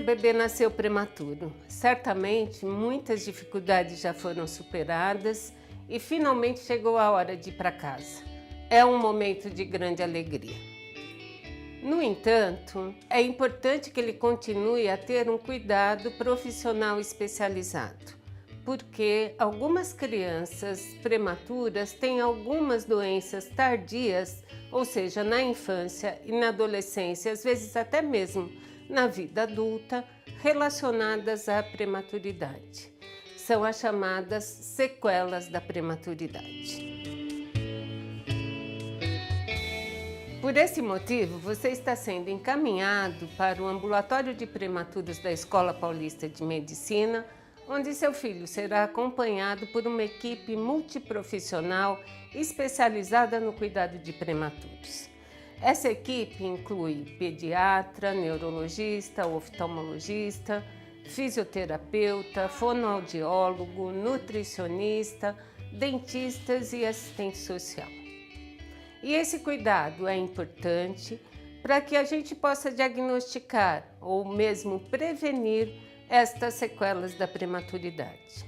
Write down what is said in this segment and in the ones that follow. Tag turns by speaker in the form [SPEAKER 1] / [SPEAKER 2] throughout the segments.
[SPEAKER 1] bebê nasceu prematuro. Certamente muitas dificuldades já foram superadas e finalmente chegou a hora de ir para casa. É um momento de grande alegria. No entanto, é importante que ele continue a ter um cuidado profissional especializado, porque algumas crianças prematuras têm algumas doenças tardias, ou seja, na infância e na adolescência, às vezes até mesmo na vida adulta, relacionadas à prematuridade. São as chamadas sequelas da prematuridade. Por esse motivo, você está sendo encaminhado para o ambulatório de prematuros da Escola Paulista de Medicina, onde seu filho será acompanhado por uma equipe multiprofissional especializada no cuidado de prematuros. Essa equipe inclui pediatra, neurologista, oftalmologista, fisioterapeuta, fonoaudiólogo, nutricionista, dentistas e assistente social. E esse cuidado é importante para que a gente possa diagnosticar ou mesmo prevenir estas sequelas da prematuridade.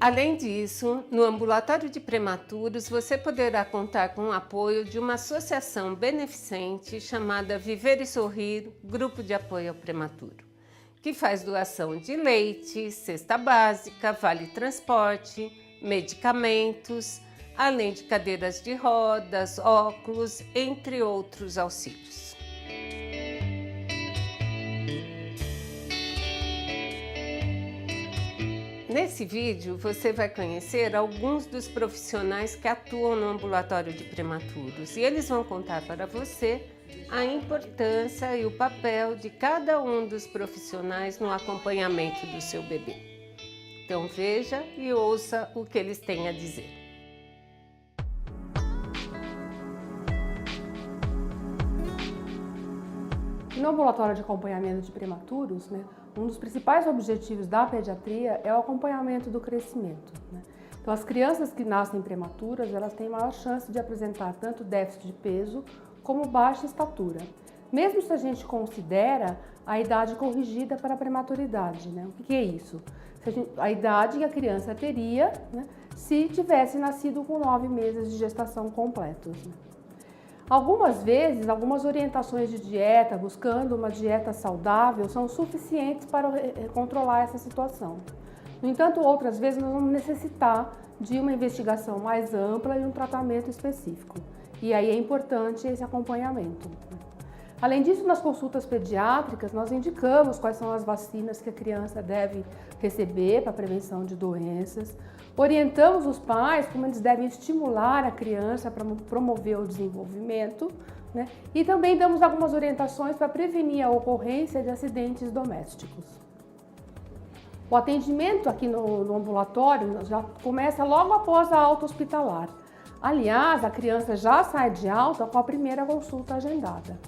[SPEAKER 1] Além disso, no ambulatório de prematuros você poderá contar com o apoio de uma associação beneficente chamada Viver e Sorrir, Grupo de Apoio ao Prematuro, que faz doação de leite, cesta básica, vale transporte, medicamentos, além de cadeiras de rodas, óculos, entre outros auxílios. Nesse vídeo você vai conhecer alguns dos profissionais que atuam no ambulatório de prematuros e eles vão contar para você a importância e o papel de cada um dos profissionais no acompanhamento do seu bebê. Então veja e ouça o que eles têm a dizer.
[SPEAKER 2] No ambulatório de acompanhamento de prematuros, um dos principais objetivos da pediatria é o acompanhamento do crescimento. Então, as crianças que nascem prematuras, elas têm maior chance de apresentar tanto déficit de peso como baixa estatura, mesmo se a gente considera a idade corrigida para a prematuridade. O que é isso? A idade que a criança teria se tivesse nascido com 9 meses de gestação completos. Algumas vezes, algumas orientações de dieta, buscando uma dieta saudável, são suficientes para controlar essa situação. No entanto, outras vezes nós vamos necessitar de uma investigação mais ampla e um tratamento específico. E aí é importante esse acompanhamento. Além disso, nas consultas pediátricas, nós indicamos quais são as vacinas que a criança deve receber para a prevenção de doenças. Orientamos os pais como eles devem estimular a criança para promover o desenvolvimento, E também damos algumas orientações para prevenir a ocorrência de acidentes domésticos. O atendimento aqui no ambulatório já começa logo após a alta hospitalar. Aliás, a criança já sai de alta com a primeira consulta agendada.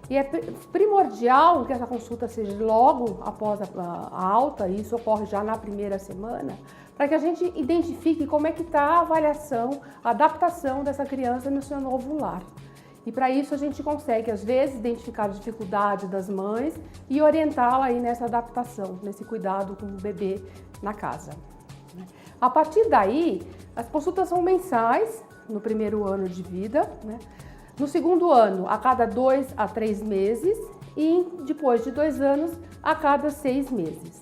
[SPEAKER 2] E é primordial que essa consulta seja logo após a alta, e isso ocorre já na primeira semana, para que a gente identifique como é que está a avaliação, a adaptação dessa criança no seu novo lar. E para isso a gente consegue, às vezes, identificar a dificuldade das mães e orientá-la aí nessa adaptação, nesse cuidado com o bebê na casa. A partir daí, as consultas são mensais no primeiro ano de vida, No segundo ano, a cada 2 a 3 meses e depois de 2 anos, a cada 6 meses.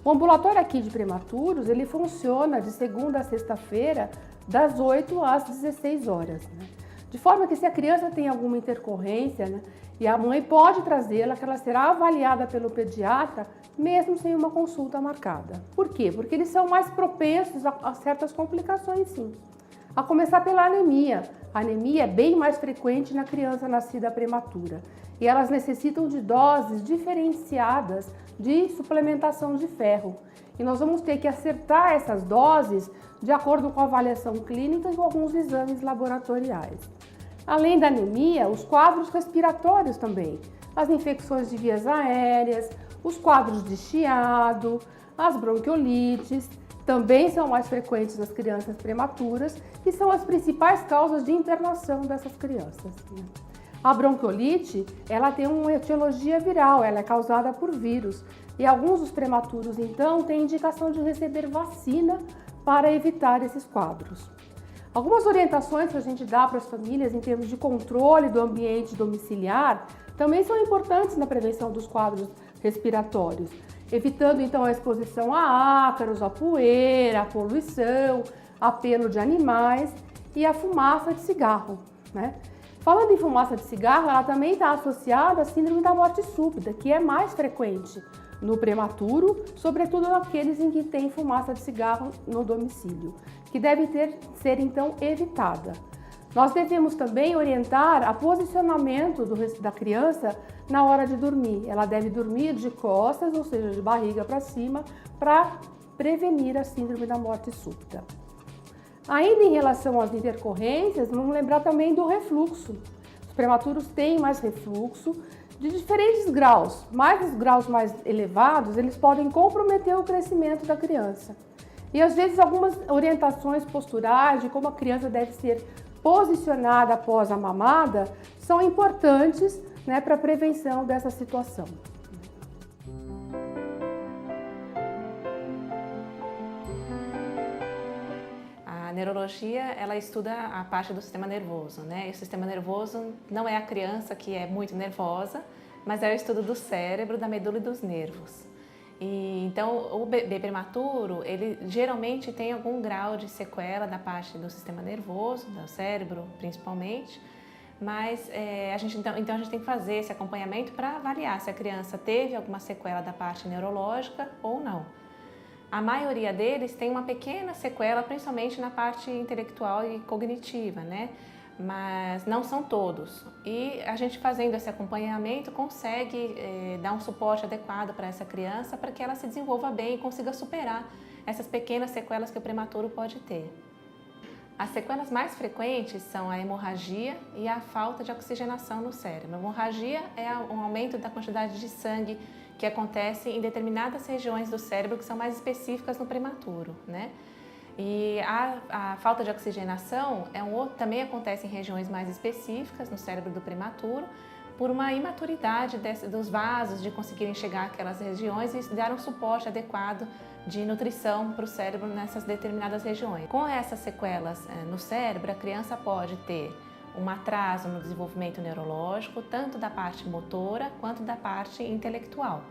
[SPEAKER 2] O ambulatório aqui de prematuros, ele funciona de segunda a sexta-feira, das 8 às 16 horas. De forma que se a criança tem alguma intercorrência, e a mãe pode trazê-la, que ela será avaliada pelo pediatra, mesmo sem uma consulta marcada. Por quê? Porque eles são mais propensos a certas complicações, sim. A começar pela anemia. A anemia é bem mais frequente na criança nascida prematura e elas necessitam de doses diferenciadas de suplementação de ferro. E nós vamos ter que acertar essas doses de acordo com a avaliação clínica e com alguns exames laboratoriais. Além da anemia, os quadros respiratórios também, as infecções de vias aéreas, os quadros de chiado, as bronquiolites, também são mais frequentes nas crianças prematuras e são as principais causas de internação dessas crianças. A bronquiolite, ela tem uma etiologia viral, ela é causada por vírus. E alguns dos prematuros, então, têm indicação de receber vacina para evitar esses quadros. Algumas orientações que a gente dá para as famílias em termos de controle do ambiente domiciliar também são importantes na prevenção dos quadros respiratórios, evitando então a exposição a ácaros, a poeira, a poluição, a pelo de animais e a fumaça de cigarro, né? Falando em fumaça de cigarro, ela também está associada à síndrome da morte súbita, que é mais frequente no prematuro, sobretudo naqueles em que tem fumaça de cigarro no domicílio, que deve ser então evitada. Nós devemos também orientar o posicionamento da criança na hora de dormir. Ela deve dormir de costas, ou seja, de barriga para cima, para prevenir a síndrome da morte súbita. Ainda em relação às intercorrências, vamos lembrar também do refluxo. Os prematuros têm mais refluxo de diferentes graus, mas os graus mais elevados, eles podem comprometer o crescimento da criança. E às vezes algumas orientações posturais de como a criança deve ser posicionada após a mamada são importantes, né, para a prevenção dessa situação.
[SPEAKER 3] A neurologia, ela estuda a parte do sistema nervoso, né? E o sistema nervoso não é a criança que é muito nervosa, mas é o estudo do cérebro, da medula e dos nervos. E, então, o bebê prematuro, ele geralmente tem algum grau de sequela da parte do sistema nervoso, do cérebro principalmente, mas a gente tem que fazer esse acompanhamento para avaliar se a criança teve alguma sequela da parte neurológica ou não. A maioria deles tem uma pequena sequela, principalmente na parte intelectual e cognitiva, né? Mas não são todos. E a gente fazendo esse acompanhamento consegue dar um suporte adequado para essa criança para que ela se desenvolva bem e consiga superar essas pequenas sequelas que o prematuro pode ter. As sequelas mais frequentes são a hemorragia e a falta de oxigenação no cérebro. A hemorragia é um aumento da quantidade de sangue que acontece em determinadas regiões do cérebro que são mais específicas no prematuro, né? E a falta de oxigenação também acontece em regiões mais específicas no cérebro do prematuro, por uma imaturidade dos vasos de conseguirem chegar àquelas regiões e dar um suporte adequado de nutrição para o cérebro nessas determinadas regiões. Com essas sequelas no cérebro, a criança pode ter um atraso no desenvolvimento neurológico, tanto da parte motora quanto da parte intelectual.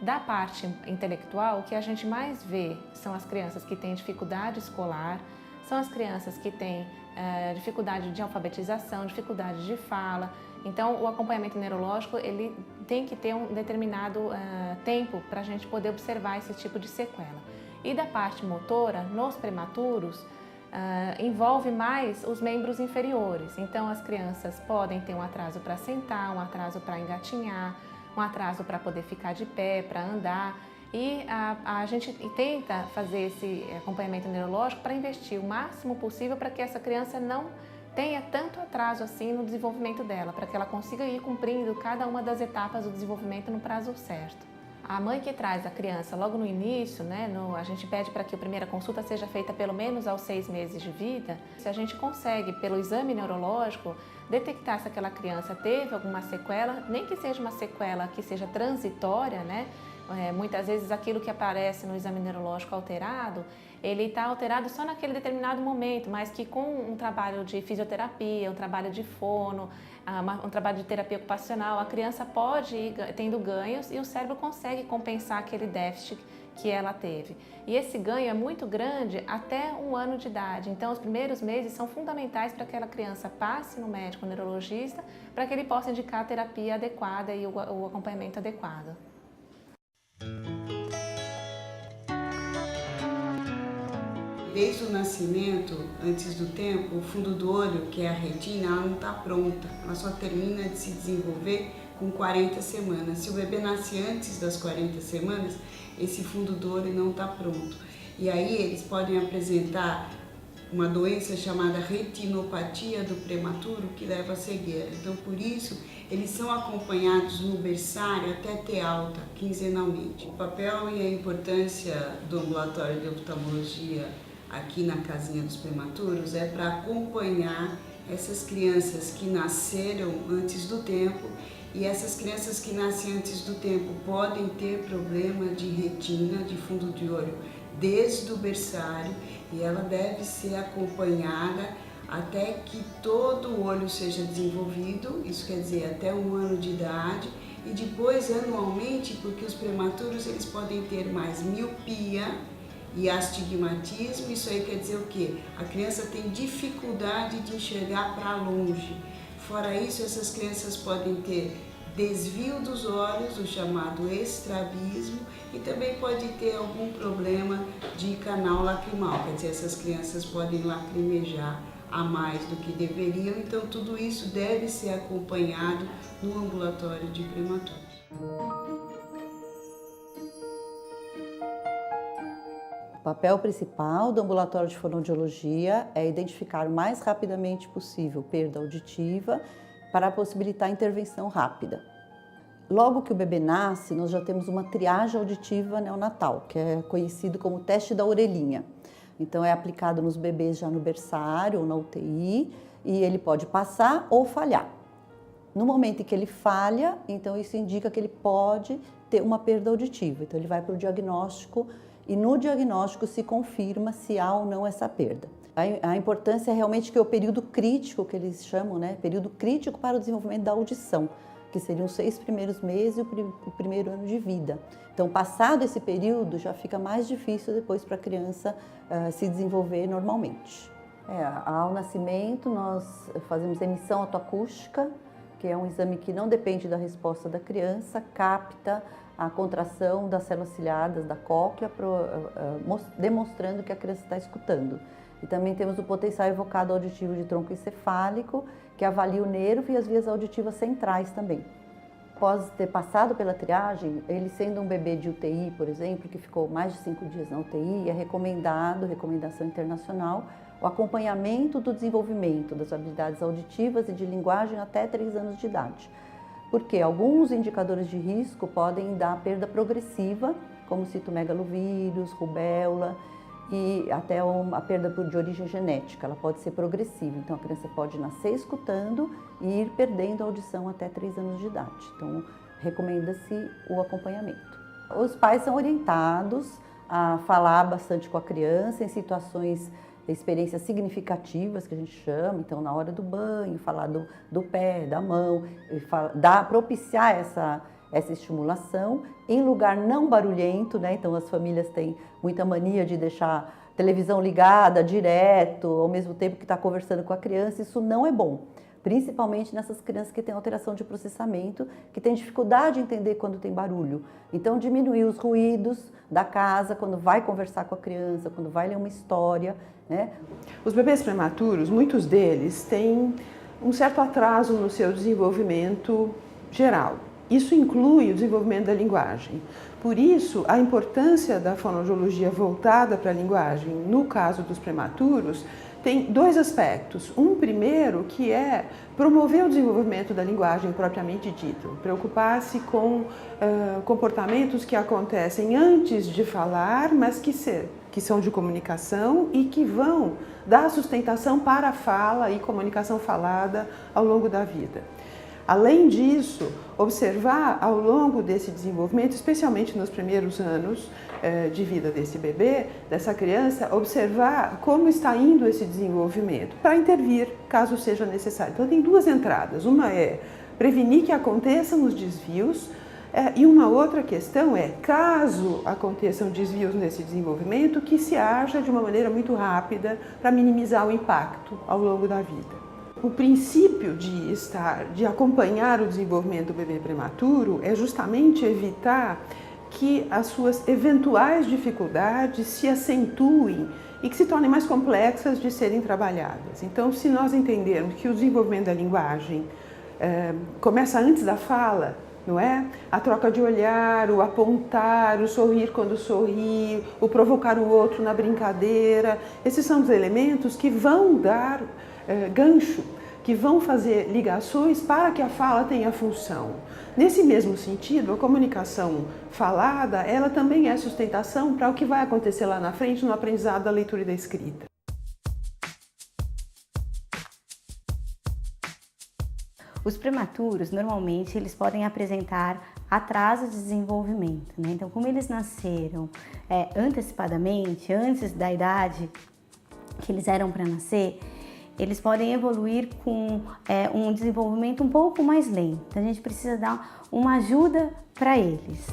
[SPEAKER 3] Da parte intelectual, o que a gente mais vê são as crianças que têm dificuldade escolar, são as crianças que têm dificuldade de alfabetização, dificuldade de fala. Então, o acompanhamento neurológico ele tem que ter um determinado tempo para a gente poder observar esse tipo de sequela. E da parte motora, nos prematuros, envolve mais os membros inferiores. Então, as crianças podem ter um atraso para sentar, um atraso para engatinhar, um atraso para poder ficar de pé, para andar. E a gente tenta fazer esse acompanhamento neurológico para investir o máximo possível para que essa criança não tenha tanto atraso assim no desenvolvimento dela, para que ela consiga ir cumprindo cada uma das etapas do desenvolvimento no prazo certo. A mãe que traz a criança logo no início, né, a gente pede para que a primeira consulta seja feita pelo menos aos 6 meses de vida. Se a gente consegue, pelo exame neurológico, detectar se aquela criança teve alguma sequela, nem que seja uma sequela que seja transitória, né? Muitas vezes aquilo que aparece no exame neurológico alterado, ele está alterado só naquele determinado momento, mas que com um trabalho de fisioterapia, um trabalho de fono, um trabalho de terapia ocupacional, a criança pode ir tendo ganhos e o cérebro consegue compensar aquele déficit que ela teve. E esse ganho é muito grande até 1 ano de idade. Então, os primeiros meses são fundamentais para que aquela criança passe no médico neurologista, para que ele possa indicar a terapia adequada e o acompanhamento adequado.
[SPEAKER 4] Desde o nascimento, antes do tempo, o fundo do olho, que é a retina, ela não está pronta. Ela só termina de se desenvolver com 40 semanas. Se o bebê nasce antes das 40 semanas, esse fundo do olho não está pronto. E aí eles podem apresentar uma doença chamada retinopatia do prematuro, que leva à cegueira. Então, por isso, eles são acompanhados no berçário até ter alta, quinzenalmente. O papel e a importância do ambulatório de oftalmologia aqui na casinha dos prematuros é para acompanhar essas crianças que nasceram antes do tempo, e essas crianças que nascem antes do tempo podem ter problema de retina, de fundo de olho, desde o berçário, e ela deve ser acompanhada até que todo o olho seja desenvolvido, isso quer dizer até 1 ano de idade, e depois anualmente, porque os prematuros eles podem ter mais miopia e astigmatismo. Isso aí quer dizer o quê? A criança tem dificuldade de enxergar para longe. Fora isso, essas crianças podem ter desvio dos olhos, o chamado estrabismo, e também pode ter algum problema de canal lacrimal, quer dizer, essas crianças podem lacrimejar a mais do que deveriam, então tudo isso deve ser acompanhado no ambulatório de prematuros.
[SPEAKER 5] O papel principal do ambulatório de fonoaudiologia é identificar o mais rapidamente possível perda auditiva para possibilitar a intervenção rápida. Logo que o bebê nasce, nós já temos uma triagem auditiva neonatal, que é conhecido como teste da orelhinha. Então é aplicado nos bebês já no berçário ou na UTI, e ele pode passar ou falhar. No momento em que ele falha, então isso indica que ele pode ter uma perda auditiva. Então ele vai para o diagnóstico e no diagnóstico se confirma se há ou não essa perda. A importância é realmente que é o período crítico, que eles chamam, né? Período crítico para o desenvolvimento da audição, que seriam os 6 primeiros meses e o primeiro ano de vida. Então, passado esse período, já fica mais difícil depois para a criança se desenvolver normalmente. Ao nascimento, nós fazemos emissão otoacústica, que é um exame que não depende da resposta da criança, capta a contração das células ciliadas da cóclea, demonstrando que a criança está escutando. E também temos o potencial evocado auditivo de tronco encefálico, que avalia o nervo e as vias auditivas centrais também. Após ter passado pela triagem, ele sendo um bebê de UTI, por exemplo, que ficou mais de 5 dias na UTI, é recomendado, recomendação internacional, o acompanhamento do desenvolvimento das habilidades auditivas e de linguagem até 3 anos de idade. Porque alguns indicadores de risco podem dar perda progressiva, como citomegalovírus, rubéola, e até a perda de origem genética, ela pode ser progressiva. Então a criança pode nascer escutando e ir perdendo a audição até 3 anos de idade. Então recomenda-se o acompanhamento. Os pais são orientados a falar bastante com a criança em situações, experiências significativas que a gente chama, então na hora do banho, falar do pé, da mão, propiciar essa estimulação em lugar não barulhento, né? Então as famílias têm muita mania de deixar a televisão ligada direto, ao mesmo tempo que está conversando com a criança. Isso não é bom, principalmente nessas crianças que têm alteração de processamento, que têm dificuldade de entender quando tem barulho. Então diminuir os ruídos da casa quando vai conversar com a criança, quando vai ler uma história, né?
[SPEAKER 6] Os bebês prematuros, muitos deles têm um certo atraso no seu desenvolvimento geral. Isso inclui o desenvolvimento da linguagem. Por isso, a importância da fonoaudiologia voltada para a linguagem, no caso dos prematuros, tem 2 aspectos. Um primeiro, que é promover o desenvolvimento da linguagem propriamente dito, preocupar-se com comportamentos que acontecem antes de falar, mas que são de comunicação e que vão dar sustentação para a fala e comunicação falada ao longo da vida. Além disso, observar ao longo desse desenvolvimento, especialmente nos primeiros anos de vida desse bebê, dessa criança, observar como está indo esse desenvolvimento para intervir, caso seja necessário. Então tem 2 entradas, uma é prevenir que aconteçam os desvios e uma outra questão é, caso aconteçam desvios nesse desenvolvimento, que se haja de uma maneira muito rápida para minimizar o impacto ao longo da vida. O princípio de acompanhar o desenvolvimento do bebê prematuro é justamente evitar que as suas eventuais dificuldades se acentuem e que se tornem mais complexas de serem trabalhadas. Então, se nós entendermos que o desenvolvimento da linguagem começa antes da fala, não é? A troca de olhar, o apontar, o sorrir quando sorri, o provocar o outro na brincadeira, esses são os elementos que vão dar gancho, que vão fazer ligações para que a fala tenha função. Nesse mesmo sentido, a comunicação falada, ela também é sustentação para o que vai acontecer lá na frente no aprendizado da leitura e da escrita.
[SPEAKER 7] Os prematuros, normalmente, eles podem apresentar atraso de desenvolvimento, né? Então, como eles nasceram antecipadamente, antes da idade que eles eram para nascer, eles podem evoluir com um desenvolvimento um pouco mais lento. Então, a gente precisa dar uma ajuda para eles.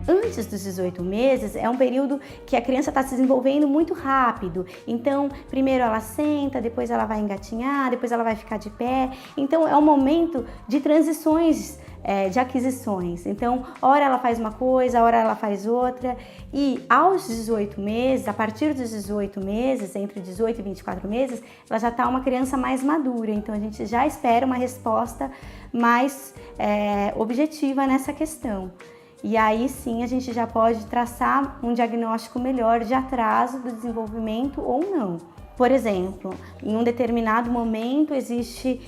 [SPEAKER 7] Antes dos 18 meses é um período que a criança está se desenvolvendo muito rápido. Então, primeiro ela senta, depois ela vai engatinhar, depois ela vai ficar de pé. Então, é um momento de transições, de aquisições. Então, ora ela faz uma coisa, ora ela faz outra. E aos 18 meses, a partir dos 18 meses, entre 18 e 24 meses, ela já está uma criança mais madura. Então, a gente já espera uma resposta mais objetiva nessa questão. E aí sim a gente já pode traçar um diagnóstico melhor de atraso do desenvolvimento ou não. Por exemplo, em um determinado momento existe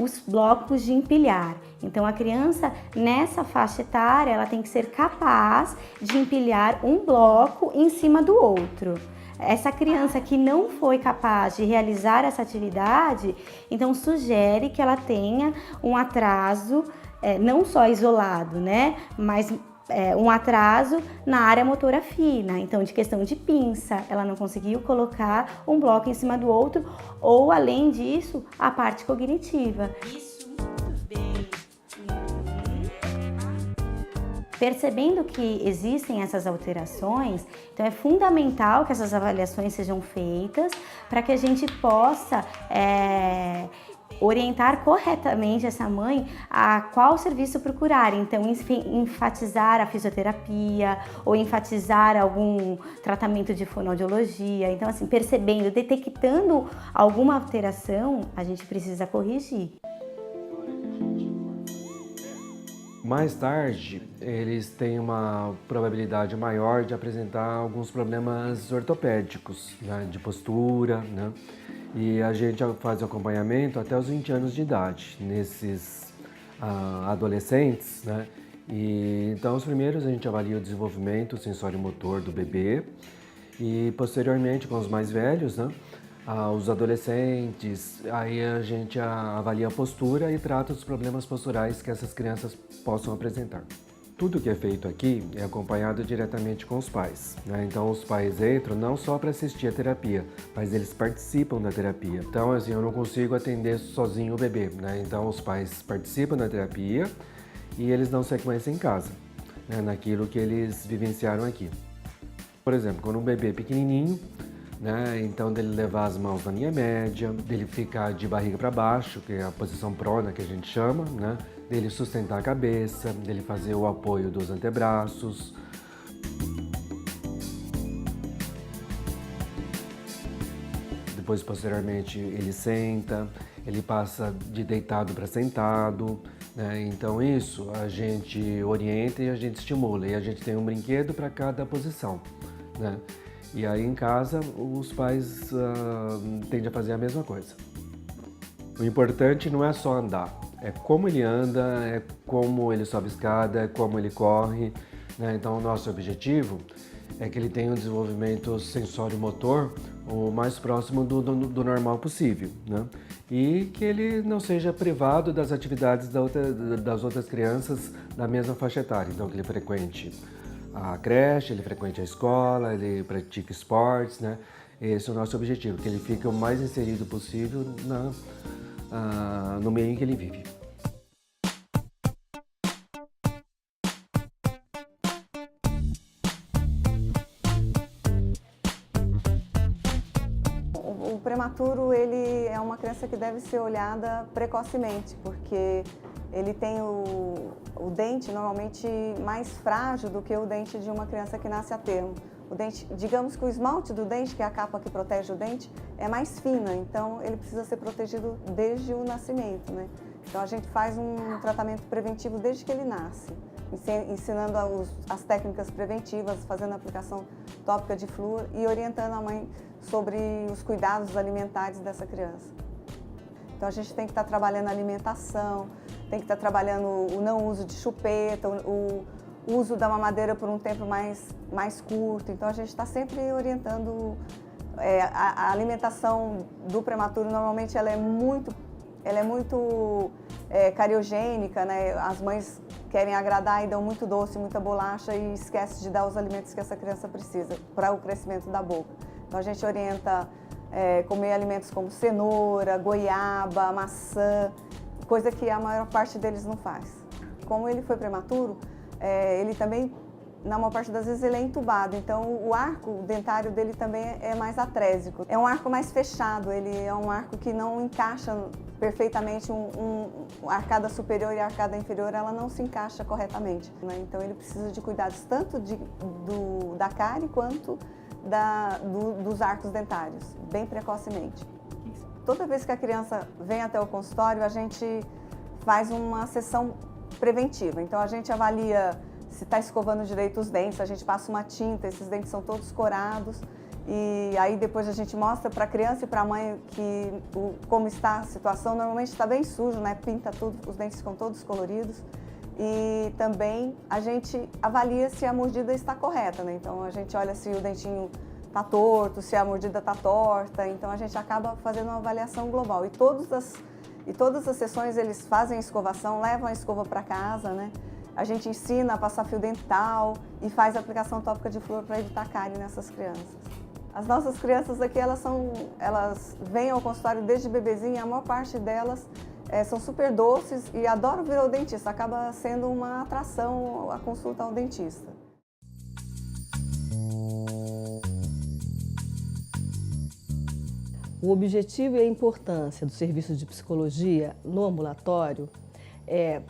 [SPEAKER 7] os blocos de empilhar. Então a criança nessa faixa etária ela tem que ser capaz de empilhar um bloco em cima do outro. Essa criança que não foi capaz de realizar essa atividade, então sugere que ela tenha um atraso não só isolado, né, mas um atraso na área motora fina, então de questão de pinça, ela não conseguiu colocar um bloco em cima do outro, ou além disso, a parte cognitiva. Isso, muito bem. Percebendo que existem essas alterações, então é fundamental que essas avaliações sejam feitas para que a gente possa orientar corretamente essa mãe a qual serviço procurar. Então, enfatizar a fisioterapia ou enfatizar algum tratamento de fonoaudiologia. Então, assim, percebendo, detectando alguma alteração, a gente precisa corrigir.
[SPEAKER 8] Mais tarde, eles têm uma probabilidade maior de apresentar alguns problemas ortopédicos, né, de postura, né? E a gente faz o acompanhamento até os 20 anos de idade, nesses adolescentes, né? E, então, os primeiros a gente avalia o desenvolvimento sensório-motor do bebê e, posteriormente, com os mais velhos, né? Os adolescentes, aí a gente avalia a postura e trata os problemas posturais que essas crianças possam apresentar. Tudo que é feito aqui é acompanhado diretamente com os pais, né? Então os pais entram não só para assistir a terapia, mas eles participam da terapia. Então assim, eu não consigo atender sozinho o bebê, né? Então os pais participam da terapia e eles dão sequência em casa, né? Naquilo que eles vivenciaram aqui. Por exemplo, quando um bebê é pequenininho, né? Então dele levar as mãos na linha média, dele ficar de barriga para baixo, que é a posição prona que a gente chama, né? Dele sustentar a cabeça, dele fazer o apoio dos antebraços. Depois, posteriormente, ele senta, ele passa de deitado para sentado, né? Então isso a gente orienta e a gente estimula, e a gente tem um brinquedo para cada posição, né? E aí em casa os pais tendem a fazer a mesma coisa. O importante não é só andar, é como ele anda, é como ele sobe escada, é como ele corre, né? Então o nosso objetivo é que ele tenha um desenvolvimento sensório-motor o mais próximo do normal possível, né? E que ele não seja privado das atividades das outras crianças da mesma faixa etária, então que ele frequente a creche, ele frequente a escola, ele pratica esportes, né? Esse é o nosso objetivo, que ele fique o mais inserido possível no meio em que ele vive.
[SPEAKER 9] O prematuro, ele é uma criança que deve ser olhada precocemente, porque ele tem o dente normalmente mais frágil do que o dente de uma criança que nasce a termo. O dente, digamos que o esmalte do dente, que é a capa que protege o dente, é mais fina, então ele precisa ser protegido desde o nascimento, né? Então a gente faz um tratamento preventivo desde que ele nasce, ensinando as técnicas preventivas, fazendo a aplicação tópica de flúor e orientando a mãe sobre os cuidados alimentares dessa criança. Então a gente tem que estar trabalhando a alimentação, tem que estar trabalhando o não uso de chupeta, o uso da mamadeira por um tempo mais curto. Então a gente está sempre orientando A alimentação do prematuro normalmente ela é muito cariogênica, né? As mães querem agradar e dão muito doce, muita bolacha e esquece de dar os alimentos que essa criança precisa para o crescimento da boca. Então a gente orienta comer alimentos como cenoura, goiaba, maçã, coisa que a maior parte deles não faz. Como ele foi prematuro, ele também, na maior parte das vezes, ele é entubado, então o arco dentário dele também é mais atrésico. É um arco mais fechado, ele é um arco que não encaixa perfeitamente, a arcada superior e a arcada inferior, ela não se encaixa corretamente, né? Então ele precisa de cuidados tanto da cárie quanto dos arcos dentários, bem precocemente. Toda vez que a criança vem até o consultório, a gente faz uma sessão preventiva. Então a gente avalia se está escovando direito os dentes, a gente passa uma tinta, esses dentes são todos corados. E aí depois a gente mostra para a criança e para a mãe como está a situação. Normalmente está bem sujo, né? Pinta tudo, os dentes ficam todos coloridos. E também a gente avalia se a mordida está correta, né? Então a gente olha se o dentinho está torto, se a mordida está torta. Então a gente acaba fazendo uma avaliação global. E todas as sessões eles fazem a escovação, levam a escova para casa, né? A gente ensina a passar fio dental e faz a aplicação tópica de flúor para evitar cárie nessas crianças. As nossas crianças aqui, elas vêm ao consultório desde bebezinha, a maior parte delas são super doces e adoram vir ao dentista. Acaba sendo uma atração a consulta ao dentista.
[SPEAKER 10] O objetivo e a importância do serviço de psicologia no ambulatório é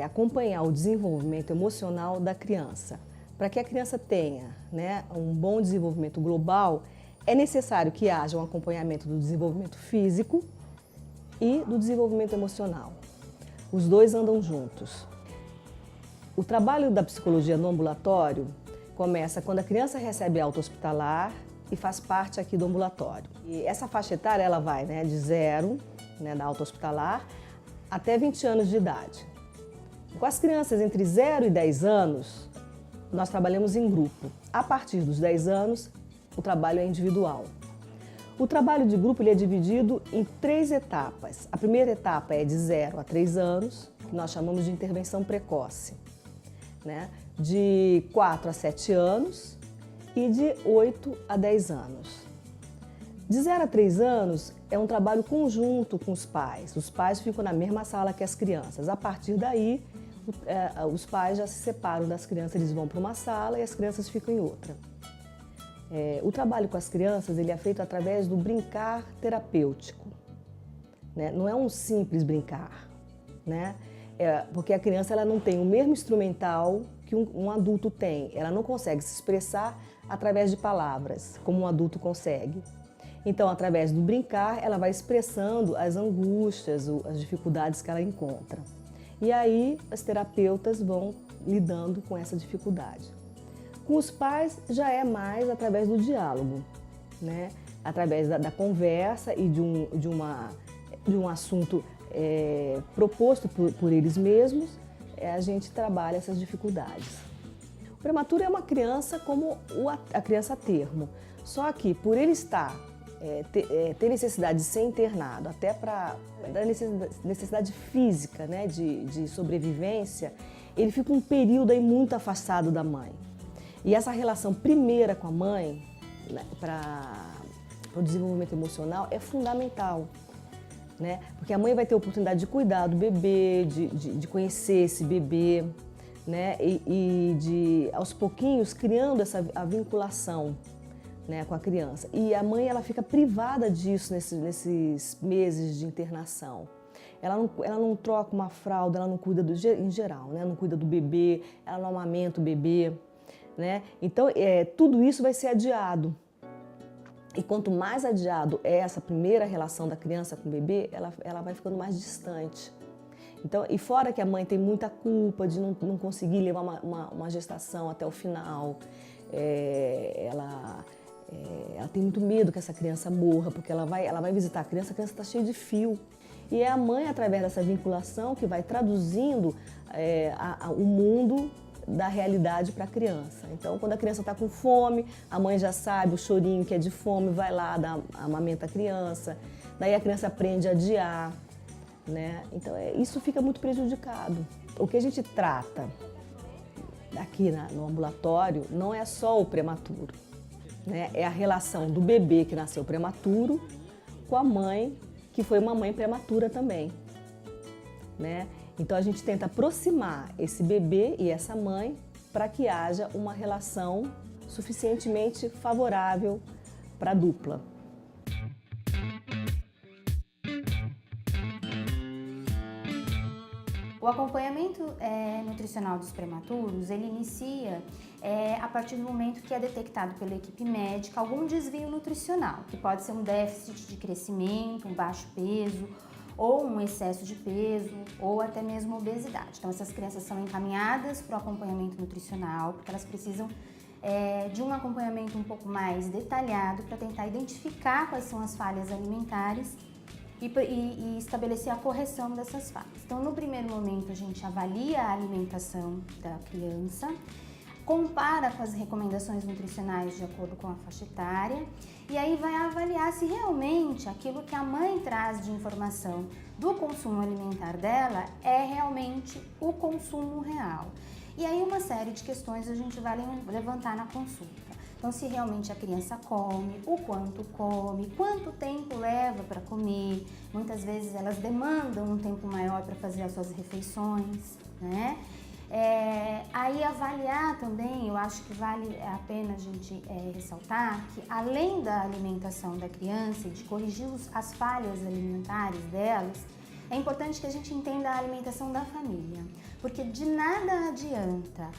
[SPEAKER 10] acompanhar o desenvolvimento emocional da criança. Para que a criança tenha, né, um bom desenvolvimento global, é necessário que haja um acompanhamento do desenvolvimento físico e do desenvolvimento emocional. Os dois andam juntos. O trabalho da psicologia no ambulatório começa quando a criança recebe alta hospitalar e faz parte aqui do ambulatório. E essa faixa etária ela vai, né, de 0, né, da alta hospitalar, até 20 anos de idade. Com as crianças entre 0 e 10 anos, nós trabalhamos em grupo. A partir dos 10 anos, o trabalho é individual. O trabalho de grupo ele é dividido em 3 etapas. A primeira etapa é de 0 a 3 anos, que nós chamamos de intervenção precoce, né? De 4 a 7 anos e de 8 a 10 anos. De 0 a 3 anos é um trabalho conjunto com os pais. Os pais ficam na mesma sala que as crianças. A partir daí, os pais já se separam das crianças, eles vão para uma sala e as crianças ficam em outra. O trabalho com as crianças ele é feito através do brincar terapêutico, né? Não é um simples brincar, né? Porque a criança ela não tem o mesmo instrumental que um adulto tem. Ela não consegue se expressar através de palavras, como um adulto consegue. Então, através do brincar, ela vai expressando as angústias, as dificuldades que ela encontra. E aí, as terapeutas vão lidando com essa dificuldade. Com os pais, já é mais através do diálogo, né? Através da conversa e de um assunto proposto por eles mesmos, a gente trabalha essas dificuldades. O prematuro é uma criança como a criança a termo, só que por ele ter necessidade de ser internado, até para necessidade física, né, de sobrevivência, ele fica um período aí muito afastado da mãe. E essa relação primeira com a mãe, né, para o desenvolvimento emocional, é fundamental, né? Porque a mãe vai ter a oportunidade de cuidar do bebê, de conhecer esse bebê, né, e de, aos pouquinhos, criando a vinculação, né, com a criança. E a mãe ela fica privada disso nesses meses de internação. Ela não troca uma fralda, ela não cuida em geral, né? Não cuida do bebê, ela não amamenta o bebê, né? Então, tudo isso vai ser adiado. E quanto mais adiado é essa primeira relação da criança com o bebê, ela vai ficando mais distante. Então, e fora que a mãe tem muita culpa de não conseguir levar uma gestação até o final, ela tem muito medo que essa criança morra, porque ela vai visitar a criança está cheia de fio. E é a mãe, através dessa vinculação, que vai traduzindo o mundo da realidade para a criança. Então, quando a criança está com fome, a mãe já sabe o chorinho que é de fome, vai lá, amamenta a criança, daí a criança aprende a adiar, né? Então, isso fica muito prejudicado. O que a gente trata aqui no ambulatório não é só o prematuro, né? É a relação do bebê que nasceu prematuro com a mãe, que foi uma mãe prematura também, né? Então a gente tenta aproximar esse bebê e essa mãe para que haja uma relação suficientemente favorável para a dupla.
[SPEAKER 7] O acompanhamento nutricional dos prematuros, ele inicia a partir do momento que é detectado pela equipe médica algum desvio nutricional, que pode ser um déficit de crescimento, um baixo peso, ou um excesso de peso, ou até mesmo obesidade. Então essas crianças são encaminhadas para o acompanhamento nutricional, porque elas precisam de um acompanhamento um pouco mais detalhado para tentar identificar quais são as falhas alimentares e estabelecer a correção dessas falhas. Então, no primeiro momento, a gente avalia a alimentação da criança, compara com as recomendações nutricionais de acordo com a faixa etária e aí vai avaliar se realmente aquilo que a mãe traz de informação do consumo alimentar dela é realmente o consumo real. E aí uma série de questões a gente vai levantar na consulta. Então, se realmente a criança come, o quanto come, quanto tempo leva para comer. Muitas vezes elas demandam um tempo maior para fazer as suas refeições, né? Aí avaliar também, eu acho que vale a pena a gente ressaltar que além da alimentação da criança e de corrigir as falhas alimentares delas, é importante que a gente entenda a alimentação da família, porque de nada adianta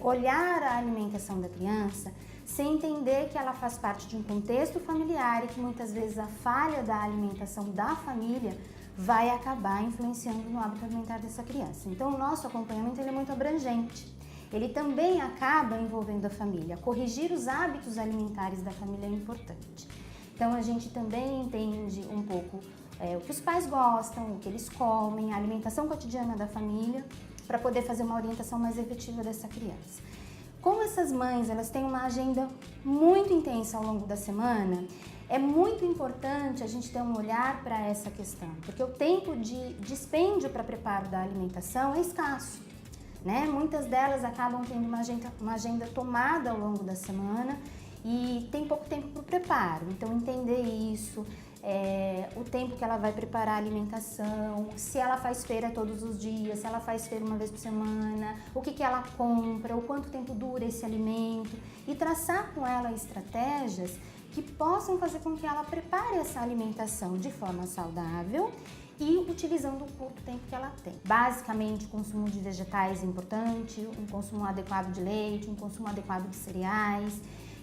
[SPEAKER 7] olhar a alimentação da criança sem entender que ela faz parte de um contexto familiar e que muitas vezes a falha da alimentação da família vai acabar influenciando no hábito alimentar dessa criança. Então, o nosso acompanhamento ele é muito abrangente. Ele também acaba envolvendo a família. Corrigir os hábitos alimentares da família é importante. Então, a gente também entende um pouco o que os pais gostam, o que eles comem, a alimentação cotidiana da família, para poder fazer uma orientação mais efetiva dessa criança. Como essas mães elas têm uma agenda muito intensa ao longo da semana, é muito importante a gente ter um olhar para essa questão, porque o tempo de dispêndio para preparo da alimentação é escasso, né? Muitas delas acabam tendo uma agenda tomada ao longo da semana e tem pouco tempo para o preparo. Então, entender isso, o tempo que ela vai preparar a alimentação, se ela faz feira todos os dias, se ela faz feira uma vez por semana, o que ela compra, o quanto tempo dura esse alimento e traçar com ela estratégias que possam fazer com que ela prepare essa alimentação de forma saudável e utilizando o curto tempo que ela tem. Basicamente, o consumo de vegetais é importante, um consumo adequado de leite, um consumo adequado de cereais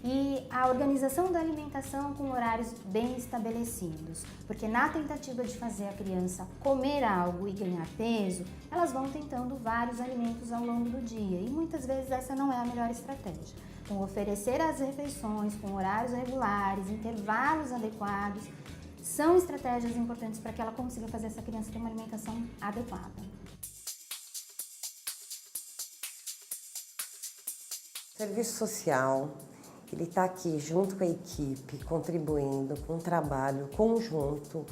[SPEAKER 7] e a organização da alimentação com horários bem estabelecidos, porque na tentativa de fazer a criança comer algo e ganhar peso, elas vão tentando vários alimentos ao longo do dia e muitas vezes essa não é a melhor estratégia. Então, oferecer as refeições com horários regulares, intervalos adequados, são estratégias importantes para que ela consiga fazer essa criança ter uma alimentação adequada.
[SPEAKER 11] O serviço social, ele está aqui junto com a equipe, contribuindo com um trabalho conjunto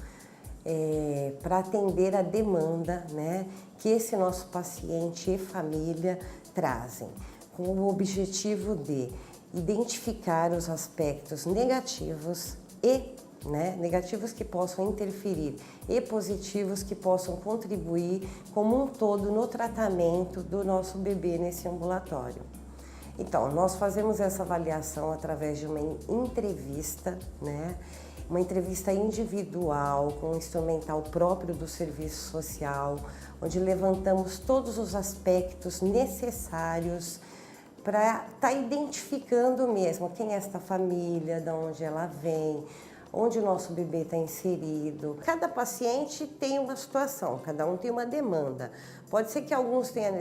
[SPEAKER 11] para atender a demanda, né, que esse nosso paciente e família trazem, com o objetivo de identificar os aspectos negativos negativos que possam interferir e positivos que possam contribuir como um todo no tratamento do nosso bebê nesse ambulatório. Então, nós fazemos essa avaliação através de uma entrevista, né? Uma entrevista individual com um instrumental próprio do serviço social, onde levantamos todos os aspectos necessários para estar identificando mesmo quem é esta família, de onde ela vem, onde o nosso bebê está inserido. Cada paciente tem uma situação, cada um tem uma demanda. Pode ser que alguns tenham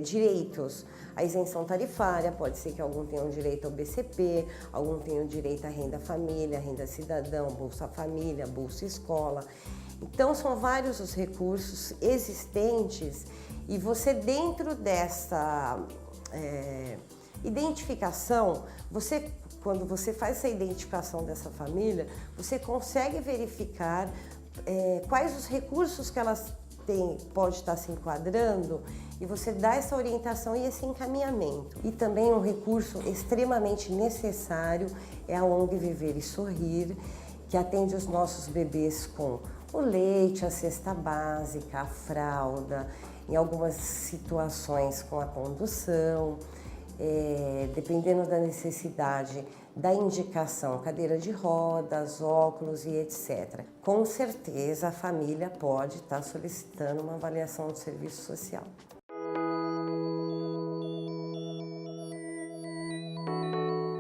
[SPEAKER 11] direitos à isenção tarifária, pode ser que alguns tenham direito ao BCP, alguns tenham direito à renda família, renda cidadão, Bolsa Família, Bolsa Escola. Então, são vários os recursos existentes e você, dentro identificação, quando você faz essa identificação dessa família, você consegue verificar quais os recursos que elas têm, pode estar se enquadrando, e você dá essa orientação e esse encaminhamento. E também um recurso extremamente necessário é a ONG Viver e Sorrir, que atende os nossos bebês com o leite, a cesta básica, a fralda, em algumas situações com a condução, dependendo da necessidade, da indicação, cadeira de rodas, óculos e etc. Com certeza a família pode estar solicitando uma avaliação do serviço social.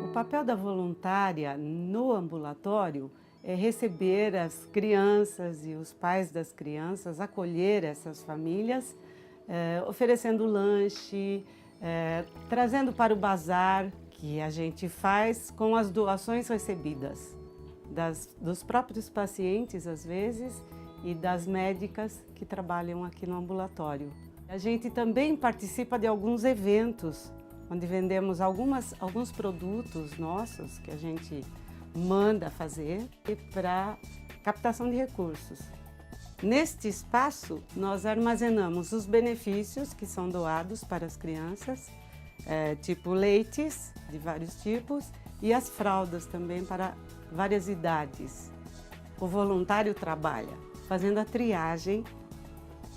[SPEAKER 12] O papel da voluntária no ambulatório é receber as crianças e os pais das crianças, acolher essas famílias, oferecendo lanche, trazendo para o bazar que a gente faz com as doações recebidas dos próprios pacientes, às vezes, e das médicas que trabalham aqui no ambulatório. A gente também participa de alguns eventos, onde vendemos alguns produtos nossos que a gente manda fazer para captação de recursos. Neste espaço, nós armazenamos os benefícios que são doados para as crianças, tipo leites de vários tipos e as fraldas também para várias idades. O voluntário trabalha fazendo a triagem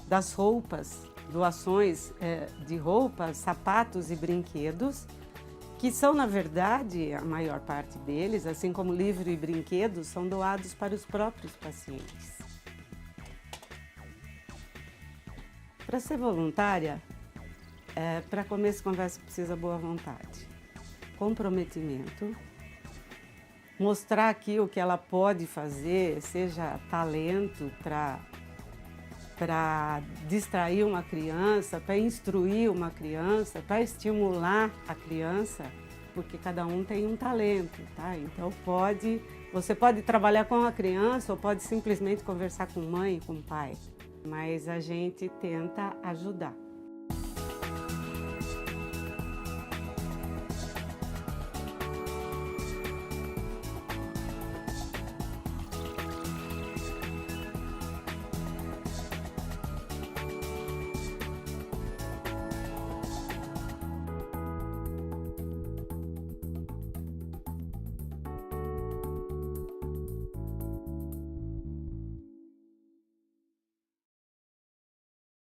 [SPEAKER 12] das roupas, doações de roupas, sapatos e brinquedos, que são, na verdade, a maior parte deles, assim como livro e brinquedos, são doados para os próprios pacientes. Para ser voluntária, para começo de conversa precisa boa vontade, comprometimento, mostrar aqui o que ela pode fazer, seja talento para distrair uma criança, para instruir uma criança, para estimular a criança, porque cada um tem um talento, tá? Então você pode trabalhar com a criança ou pode simplesmente conversar com mãe e com pai, mas a gente tenta ajudar.